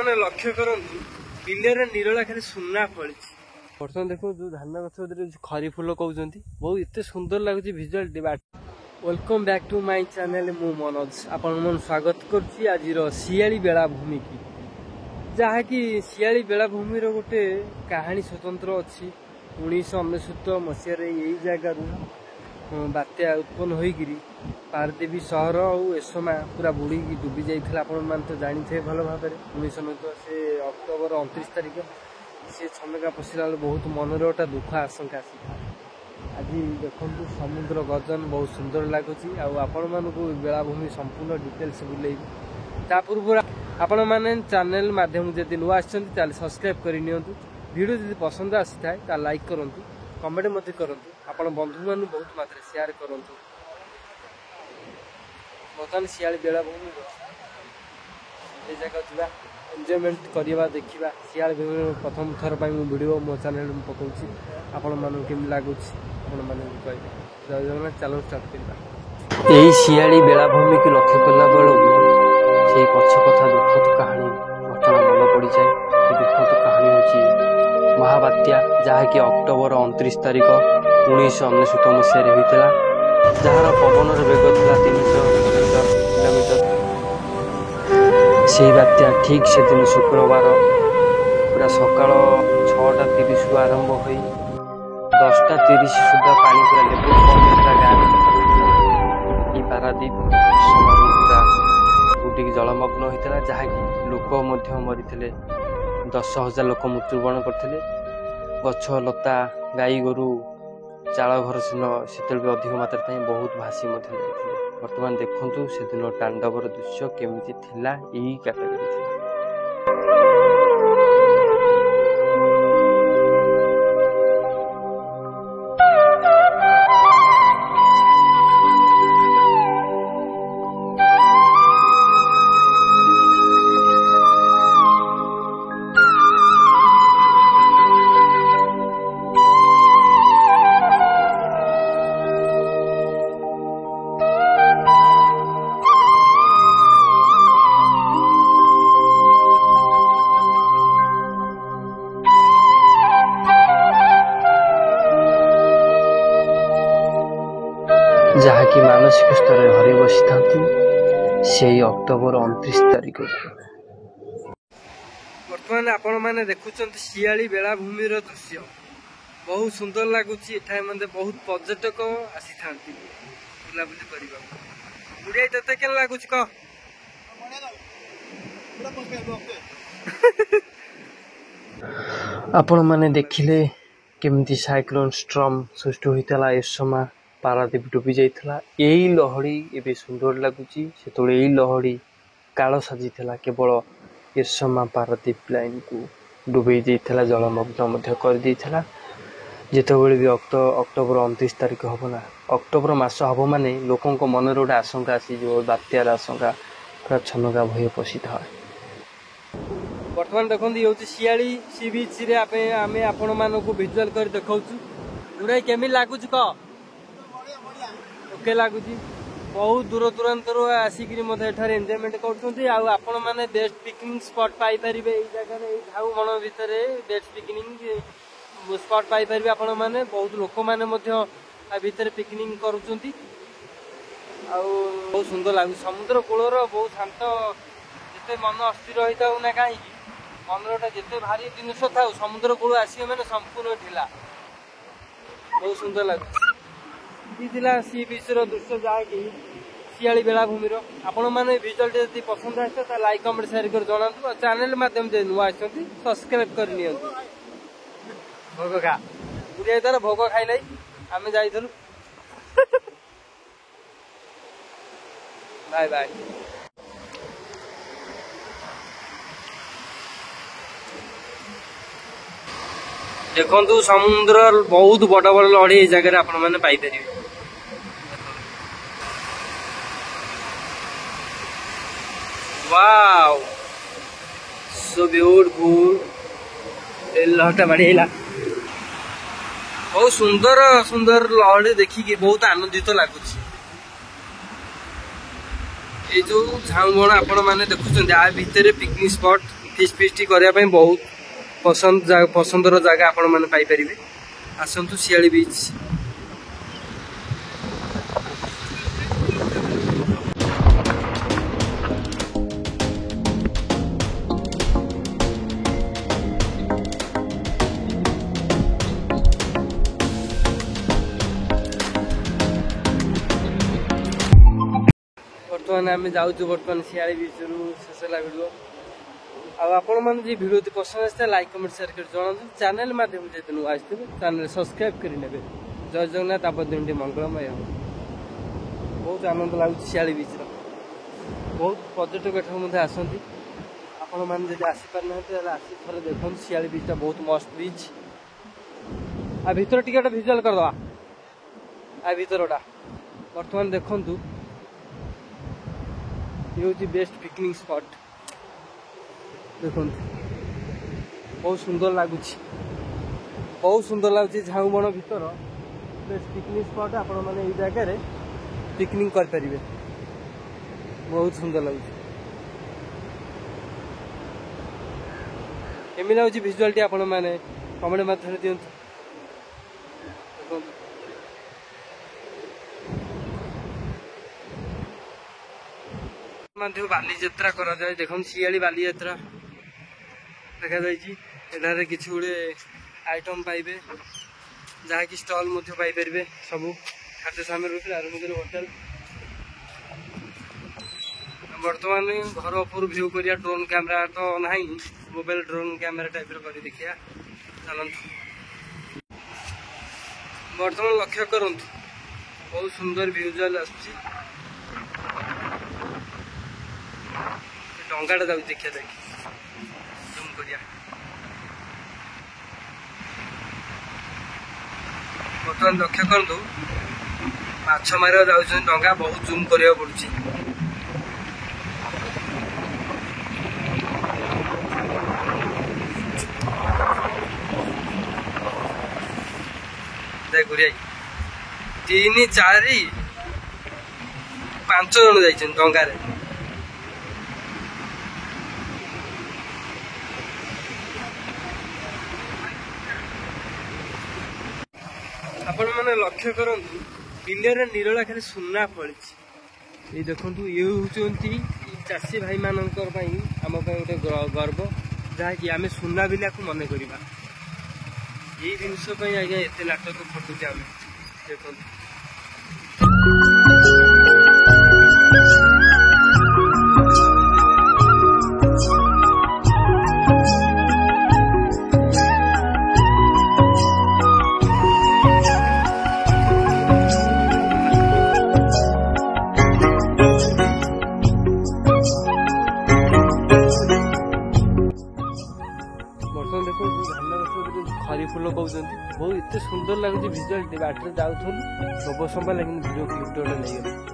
मैंने लक्ष्य करंतु बिलरे निरला खाली सुना फली बर्तमान देखो जो धान गछ खरी फूल कहते बहुत एत सुंदर लगुच भिजुआल welcome back to my channel मु मनोज आपण मन स्वागत करछि आज सियाली बेलाभूमि की जहाँकि सियाली बेलाभूमि गोटे कहानी स्वतंत्र अच्छी 1999 मसीह यही जगार बात्या उत्पन्न होकर पारदेवी सहर और एसमा पूरा बुड़ी डूबी जाता आपण मैंने तो जानी थे भल भाव 1999 से अक्टोबर 29 तारिख से छमेका पशिला बहुत मनर गोटा दुख आशंका आसी आज देखु समुद्र गर्जन बहुत सुंदर लगुच आपण मानक बेलाभूमि संपूर्ण डिटेल्स बुलेबी ता पूर्व आपण मैंने चैनल माध्यम जब नुआ आल सब्सक्राइब करनी वीडियो जब पसंद आसी था लाइक करूँ कमेंट मत करूँ आपण बंधु मान बहुत मात्रा शेयर करूँ बर्तमान सियाली बेलाभूमि ये जगह जा एंजॉयमेंट करवा देखा सियाली बेलाभूमि प्रथम थर पर वीडियो मो चैनल पकाऊँगी आपण मान केमी लगुच आपण मैंने कह जय जगन्नाथ चलो स्टार्ट करवा यही सियाली बेलाभूमि की लक्ष्य कला बेलू से पछ कथा दुखद कहानी घटना मन पड़ जाए दुखद कहानी हूँ महाबात्या जहाँकि अक्टोबर 29 तारिख 1999 मसीह होता जार पवन बेग था 300 किलोमीटर से बात्या ठीक से दिन शुक्रवार पूरा सकाल 6:30 आरंभ हो 10:30 सुधा पानी पूरा लेवल कम होता गाँव पारादीप पूरा उठिक जलमग्न होता जहाँकि लोक मरी 10,000 लोक मृत्युवरण करते गछ लता गाई गोरु चाल घर सीन से अधिक मात्रा बहुत भासी बर्तमान देखु से दिन तांडवर दृश्य केमिति थिला यही कैटेगरी थिला जहाँकि मानसिक स्तर हरि बसी था से अक्टोबर 29 तारिख बर्तमान आपण मैंने देखुं सियाली बेलाभूमि दृश्य बहुत सुंदर लगुच मत बहुत पर्यटक आसी था बुलाबुली करने बुढ़िया ते के लगुच कह आपण मैंने देखिले केमती साइक्लोन स्ट्रम सृष्टि होता ए समय पारादीप डूबी जाइला यही लहड़ी एवं सुंदर लगुच से यही लहड़ी काल साजी केवल ए समय पारादीप लाइन को डूबी जाइला जलमग्न कर जितेबले भी अक्टोबर 29 तारिख हम ना अक्टोबर मास हम माने लोकों मन गोटे आशंका आसी जो बात्यार आशंका पूरा छनका भय पशी था बर्तमान देखते ये सियाली सी बीच आम आपण मानक भिजुआल कर देखा बुढ़ाई केमी लगुच कह ओके लगुच बहुत दूर दूरांत आसिक एंजॉयमेंट कर बेस्ट पिकनिक स्पॉट पाई परिबे ए जगह झाऊ बण भितर बेस्ट पिकनिक स्पॉट पाई परिबे आपण माने बहुत लोक माने मध्य भितर पिकनिक करूचंती बहुत सुंदर लगुच समुद्र कूलर बहुत शांत जिते मन अस्थिर होता ना कहीं मन गोटे जिते भारी जिनस था समुद्र कूल आसिए मैंने संपूर्ण ढिला बहुत सुंदर लगुच सी बीच दृश्य जहाँकि सियाली बेलाभूमि आपण मैंने भिजुआल जब पसंद आए लाइक कमेंट शेयर कर जनातु चैनल माध्यम से नुआ सब्सक्राइब कर भोग खा बुढ़िया तार भोग खाई ना आम जाइलु बाय बाय देखु समुद्र बहुत बड़ बड़ लहड़ी ये जगह आपण मैंने पाइपर वाओ सो ब्यूटीफुल लहटा बढ़िया बहुत सुंदर सुंदर लहड़ी देखिए बहुत आनंदित लगुच ये जो झाऊ बण आपण मैंने देखुं भितर पिकनिक स्पॉट ଫିଷ୍ଟ କରିବା बहुत पसंदर जगह आपण मैंने पाइपर आसतु शियाली बीच। बर्तमान आम जाऊँ बर्तमान शियाली बीच रु शेष है भिडियो आपण मैंने भिडियो पसंद आसता लाइक कमेंट शेयर कर जनातु चैनल माध्यम से नुआ आसते चैनल सब्सक्राइब करने जय जगन्नाथ आप दिन मंगलमय हम बहुत आनंद लगुच शियाली बीच बहुत पर्यटक एठार आसती आपण मैंने आसीपार ना आसी थे देखो शियाली बीचटा बहुत मस्त बीच आ भीतर टिके भिजुआल करदे आ भीतरटा बर्तमान देखु ये हूँ बेस्ट पिकनिक स्पॉट देखो बहुत सुंदर लगुच झाऊ बण भीतर बेस्ट पिकनिक स्पॉट आपण मैंने जगह पिकनिक कर पारिबे बहुत सुंदर लगुच केमी लगुच विजुआल आपण मैंने कमेंट माध्यम दियंतु बाली यात्रा करा जाए देखो शियाली बाली यात्रा देखा जाए किसी गुड़े आइटम पाइबे जहाँकि स्टल पाइपर सब खाद्य सामग्री आरंभ कर होटेल बर्तमान घर उपर भ्यू करिया ड्रोन कैमेरा तो ना मोबाइल ड्रोन कैमेरा टाइप कर देखिया चलत बर्तमान लक्ष्य करूँ बहुत सुंदर विजुआल आसुची डंगाटा जाऊँ देखिए जूम करिया बर्तमान लक्ष्य करूँ माछ मार जाऊँ डंगा बहुत जूम करा पड़ुची तीन चार 5 जन जाइछन डंगार आपण मैंने लक्ष्य करूँ बिलर निरला खाली सुना फली ये देखु ये होती चाषी भाई मान आम गोटे गर्व जहाँकि आम सुना बिलिया को मन करवा ये जिनस आज्ञा एत नाटक फटुचे आम देखो देखो धान गछ खरी फूल कहते बहुत एत सुंदर लगुच भिजुआल बाटर जाऊँ सब समय लेकिन भिडियो क्लिप नहीं